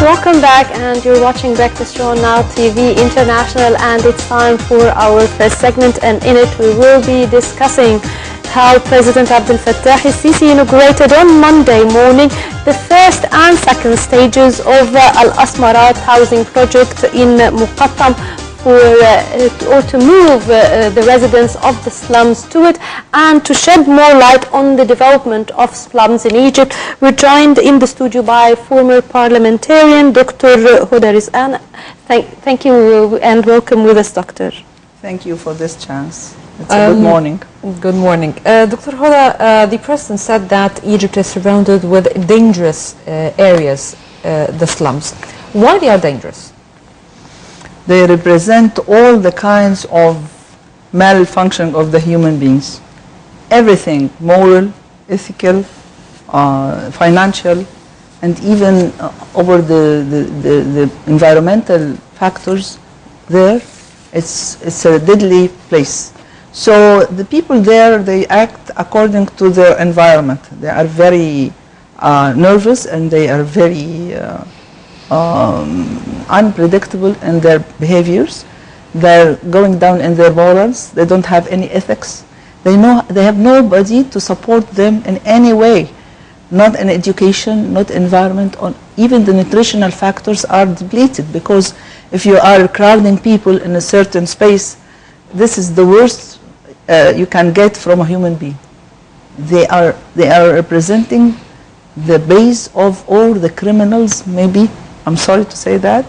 welcome back, and you're watching Breakfast Show on Nile TV International, and it's time for our first segment, and in it we will be discussing how President Abdel Fattah al-Sisi inaugurated on Monday morning the first and second stages of Al-Asmarat housing project in Muqattam to move the residents of the slums to it and to shed more light on the development of slums in Egypt. We're joined in the studio by former parliamentarian Dr. Hoda Rizkanna. Thank you and welcome with us, Doctor. Thank you for this chance. It's a good morning. Good morning. Dr. Hoda, the President said that Egypt is surrounded with dangerous areas, the slums. Why they are dangerous? They represent all the kinds of malfunction of the human beings. Everything, moral, ethical, financial, and even over the environmental factors there, it's a deadly place. So the people there, they act according to their environment. They are very nervous, and they are very unpredictable in their behaviors. They're going down in their morals. They don't have any ethics. They have nobody to support them in any way. Not in education, not environment, or even the nutritional factors are depleted, because if you are crowding people in a certain space, this is the worst you can get from a human being. They are representing the base of all the criminals, maybe, I'm sorry to say that,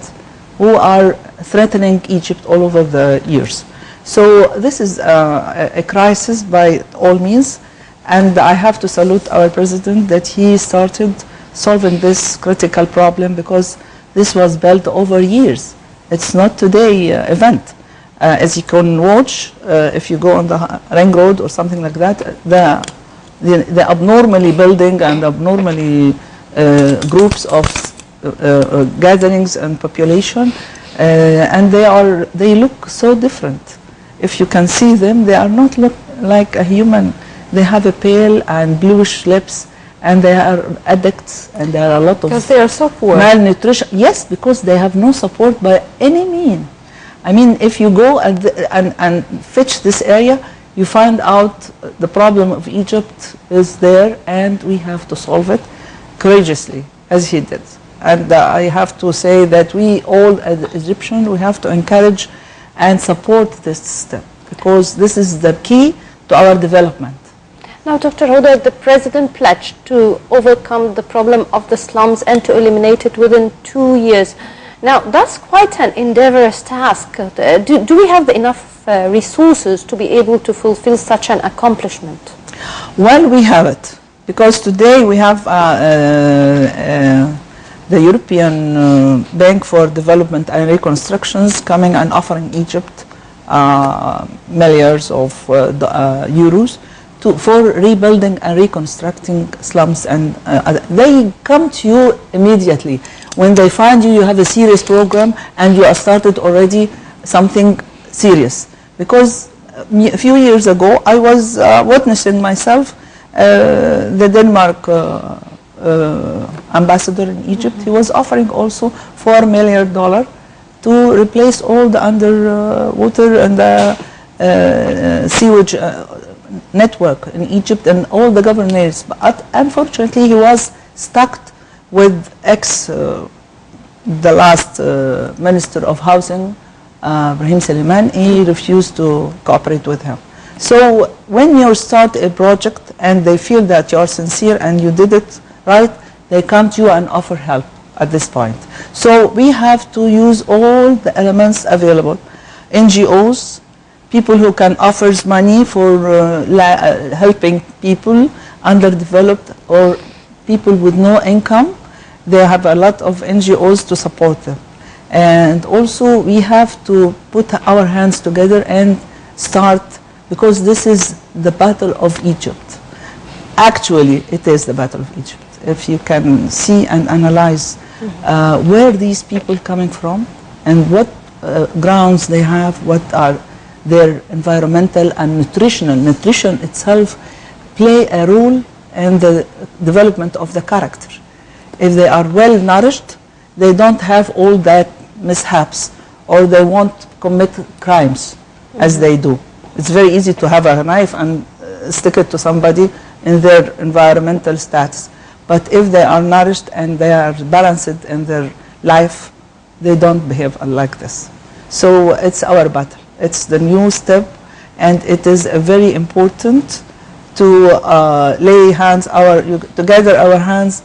who are threatening Egypt all over the years. So this is a crisis by all means, and I have to salute our president that he started solving this critical problem, because this was built over years. It's not today event. As you can watch, if you go on the ring road or something like that, the abnormally building and abnormally groups of gatherings and population, and they look so different. If you can see them, they are not look like a human. They have a pale and bluish lips, and they are addicts, and there are a lot of because they are so poor. Malnutrition. Yes, because they have no support by any means. I mean, if you go and fetch this area, you find out the problem of Egypt is there, and we have to solve it courageously, as he did. And I have to say that we all, as Egyptians, we have to encourage and support this step, because this is the key to our development. Now, Dr. Hoda, the President pledged to overcome the problem of the slums and to eliminate it within 2 years. Now, that's quite an endeavorous task. Do we have enough resources to be able to fulfill such an accomplishment? Well, we have it, because today we have the European Bank for Development and Reconstructions coming and offering Egypt millions of euros for rebuilding and reconstructing slums, and they come to you immediately. When they find you have a serious program and you have started already something serious. Because a few years ago I was witnessing myself the Denmark ambassador in Egypt. He was offering also $4 million to replace all the underwater and the sewage network in Egypt and all the governors. But unfortunately he was stuck with the last Minister of Housing, Brahim Suleiman. He refused to cooperate with him. So when you start a project and they feel that you are sincere and you did it right, they come to you and offer help at this point. So we have to use all the elements available. NGOs, people who can offer money for helping people underdeveloped or people with no income. They have a lot of NGOs to support them. And also we have to put our hands together and start, because this is the battle of Egypt. Actually, it is the battle of Egypt. If you can see and analyze where these people coming from and what grounds they have, what are their environmental and nutritional. Nutrition itself play a role in the development of the character. If they are well nourished, they don't have all that mishaps, or they won't commit crimes as they do. It's very easy to have a knife and stick it to somebody in their environmental status. But if they are nourished and they are balanced in their life, they don't behave like this. So it's our battle. It's the new step, and it is very important to lay hands, to gather our hands,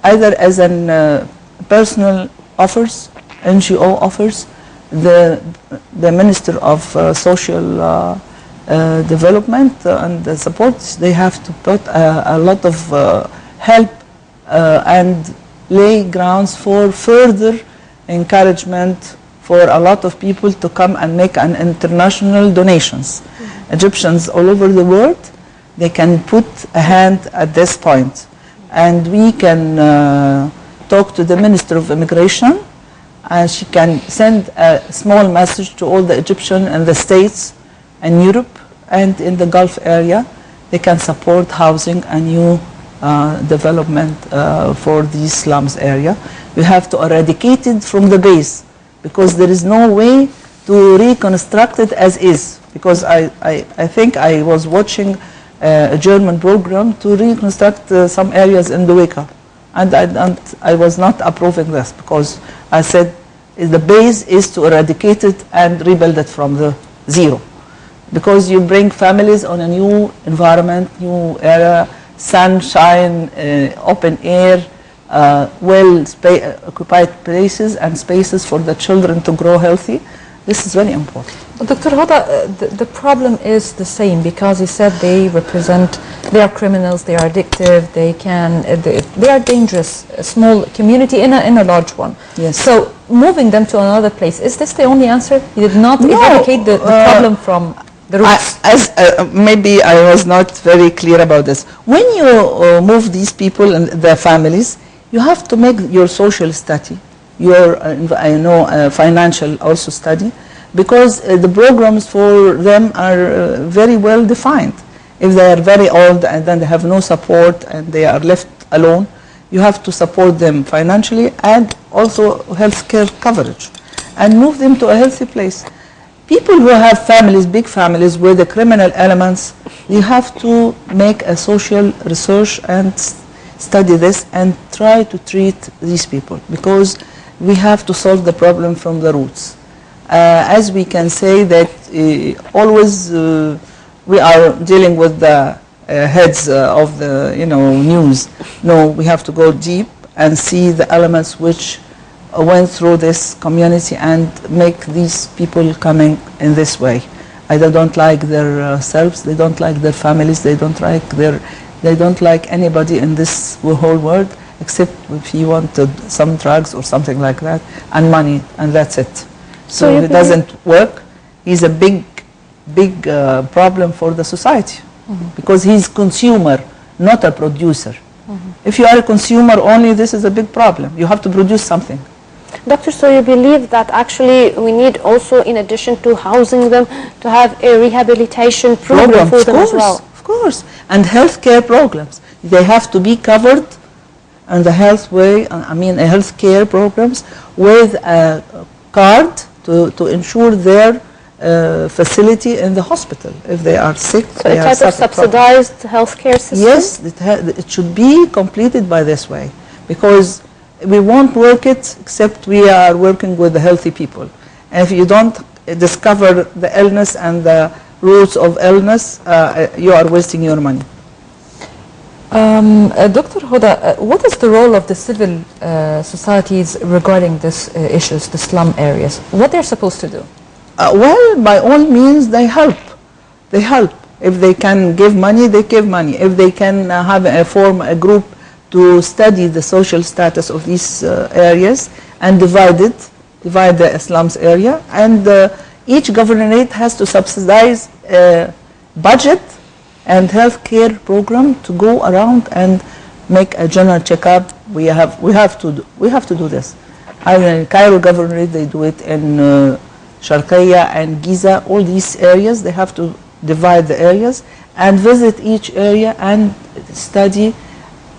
either as an personal offers, NGO offers, the Minister of Social Development and the support, they have to put a lot of help and lay grounds for further encouragement for a lot of people to come and make an international donations. Egyptians all over the world, they can put a hand at this point. And we can talk to the Minister of Immigration, and she can send a small message to all the Egyptian and the states and Europe and in the Gulf area. They can support housing and new development for these slums area. We have to eradicate it from the base, because there is no way to reconstruct it as is. Because I think I was watching a German program to reconstruct some areas in Duweka, and I was not approving this, because I said the base is to eradicate it and rebuild it from the zero, because you bring families on a new environment, new area, sunshine, open air, well-occupied places and spaces for the children to grow healthy. This is very important. Dr. Hoda, the problem is the same, because you said they are criminals, they are addictive, they are dangerous, a small community in a large one. Yes. So moving them to another place, is this the only answer? You did not eradicate the problem from the roots? Maybe I was not very clear about this. When you move these people and their families, you have to make your social study, your financial also study, because the programs for them are very well defined. If they are very old and then they have no support and they are left alone, you have to support them financially and also healthcare coverage and move them to a healthy place. People who have families, big families with the criminal elements, you have to make a social research and study this and try to treat these people, because we have to solve the problem from the roots. As we can say that always we are dealing with the heads of the news. No, we have to go deep and see the elements which went through this community and make these people coming in this way. Either don't like their selves, they don't like their families, they don't like anybody in this whole world, except if he wanted some drugs or something like that, and money, and that's it. So if it doesn't work, he's a big problem for the society, because he's consumer, not a producer. If you are a consumer only, this is a big problem. You have to produce something. Doctor, so you believe that actually we need also, in addition to housing them, to have a rehabilitation program for them as well? Of course, and healthcare programs. They have to be covered in the healthcare programs with a card to ensure their facility in the hospital if they are sick. So a type of subsidized healthcare system? Yes, it should be completed by this way, because we won't work it except we are working with the healthy people. And if you don't discover the illness and the roots of illness, you are wasting your money. Dr. Hoda, what is the role of the civil societies regarding these issues, the slum areas? What they're supposed to do? Well, by all means, they help. They help. If they can give money, they give money. If they can form a group to study the social status of these areas and divide the slums area, and each governorate has to subsidize budget and healthcare program to go around and make a general checkup. We have to do this. In Cairo governorate, they do it in Sharqiya and Giza. All these areas, they have to divide the areas and visit each area and study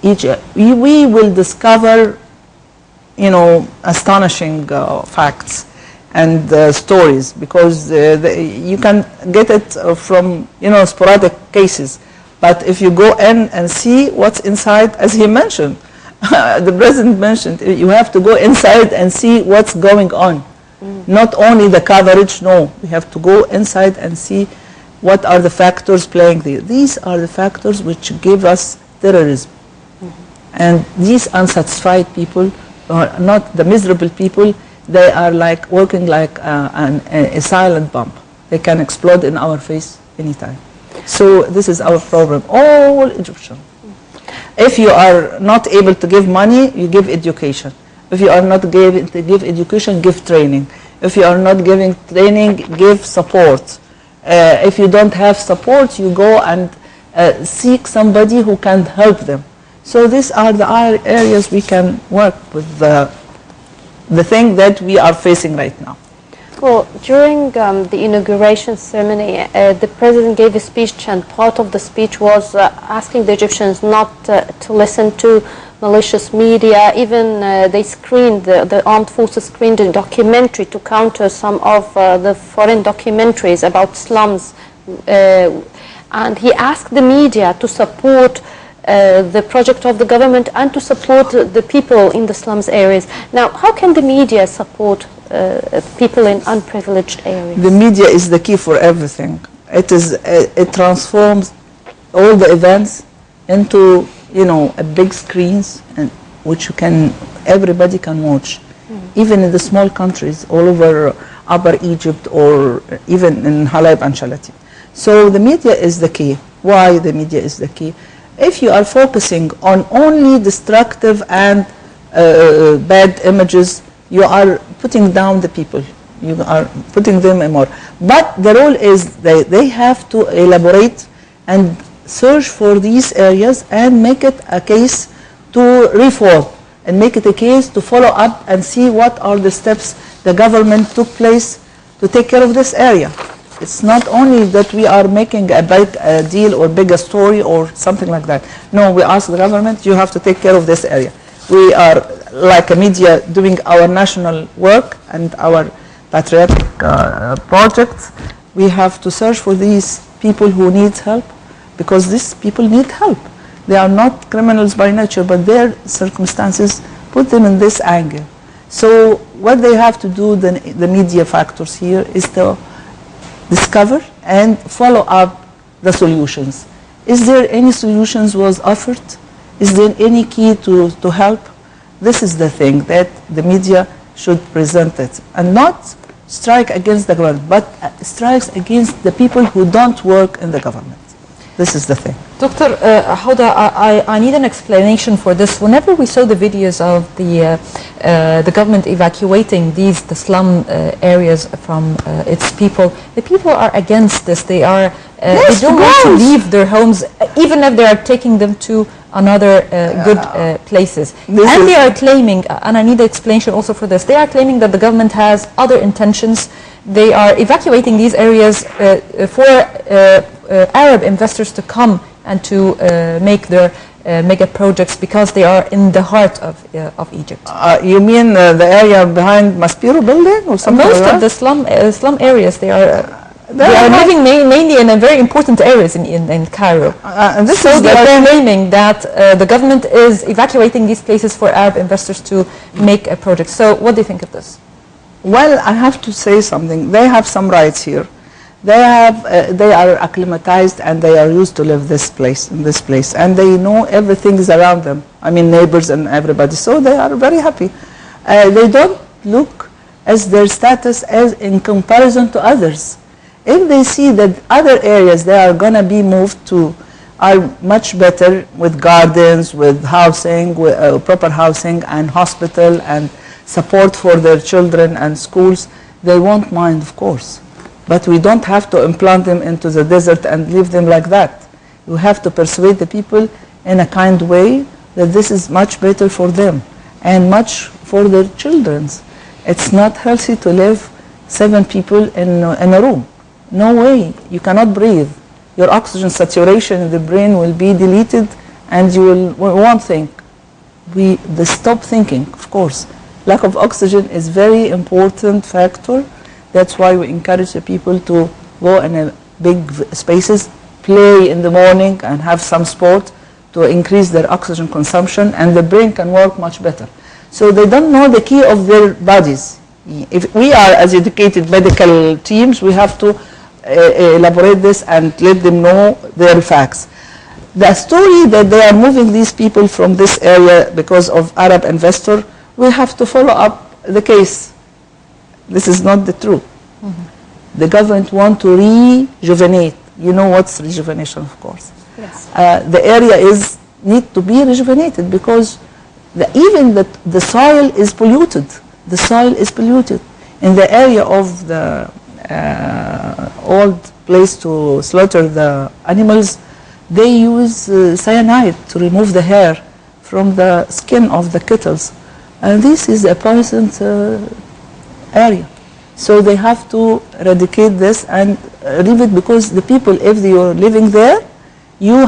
each. We will discover astonishing facts and stories, because you can get it from sporadic cases, but if you go in and see what's inside, as he mentioned, the president mentioned, you have to go inside and see what's going on. Not only the coverage, no, we have to go inside and see what are the factors playing there. These are the factors which give us terrorism. And these unsatisfied people, are not the miserable people, they are like working like a silent bomb. They can explode in our face anytime. So this is our problem, all Egyptian. If you are not able to give money, you give education. If you are not able to give education, give training. If you are not giving training, give support. If you don't have support, you go and seek somebody who can help them. So these are the areas we can work with the thing that we are facing right now. Well, during the inauguration ceremony, the president gave a speech, and part of the speech was asking the Egyptians not to listen to malicious media. Even they screened, the armed forces screened a documentary to counter some of the foreign documentaries about slums. And he asked the media to support the project of the government and to support the people in the slums areas. Now, how can the media support people in unprivileged areas? The media is the key for everything. It transforms all the events into a big screens, and which everybody can watch, even in the small countries all over Upper Egypt or even in Halab and Shalatin. So the media is the key. Why the media is the key? If you are focusing on only destructive and bad images, you are putting down the people. You are putting them more. But the role is they have to elaborate and search for these areas and make it a case to reform, and make it a case to follow up and see what are the steps the government took place to take care of this area. It's not only that we are making a big deal or bigger story or something like that. No, we ask the government, you have to take care of this area. We are, like a media, doing our national work and our patriotic projects. We have to search for these people who need help, because these people need help. They are not criminals by nature, but their circumstances put them in this angle. So what they have to do, the media factors here, is to discover and follow up the solutions. Is there any solutions was offered? Is there any key to help? This is the thing that the media should present it, and not strike against the government, but strikes against the people who don't work in the government. This is the thing. Dr. Hoda, I need an explanation for this. Whenever we saw the videos of the government evacuating the slum areas from its people, the people are against this. They don't want to leave their homes, even if they are taking them to another good places. And they are claiming, and I need an explanation also for this, they are claiming that the government has other intentions. They are evacuating these areas for Arab investors to come and to make their mega projects, because they are in the heart of Egypt. You mean the area behind Maspero building or something? Most of the slum areas, they are living mainly in very important areas in Cairo. So they are claiming that the government is evacuating these places for Arab investors to make a project. So what do you think of this? Well, I have to say something. They have some rights here. They are acclimatized and they are used to live in this place, and they know everything is around them. I mean, neighbors and everybody. So they are very happy. They don't look as their status as in comparison to others. If they see that other areas they are going to be moved to are much better, with gardens, with housing, with proper housing and hospital and support for their children and schools, they won't mind, of course. But we don't have to implant them into the desert and leave them like that. You have to persuade the people in a kind way that this is much better for them and much for their children. It's not healthy to live 7 people in a room. No way. You cannot breathe. Your oxygen saturation in the brain will be deleted, and you won't think. They stop thinking, of course. Lack of oxygen is very important factor. That's why we encourage the people to go in a big spaces, play in the morning and have some sport to increase their oxygen consumption, and the brain can work much better. So they don't know the key of their bodies. If we are as educated medical teams, we have to elaborate this and let them know their facts. The story that they are moving these people from this area because of Arab investor, we have to follow up the case. This is not the truth. Mm-hmm. The government want to rejuvenate. You know what's rejuvenation, of course. Yes. The area need to be rejuvenated because even the soil is polluted. The soil is polluted. In the area of the old place to slaughter the animals, they use cyanide to remove the hair from the skin of the kettles. And this is a poisoned area. So they have to eradicate this and leave it, because the people, if they are living there, you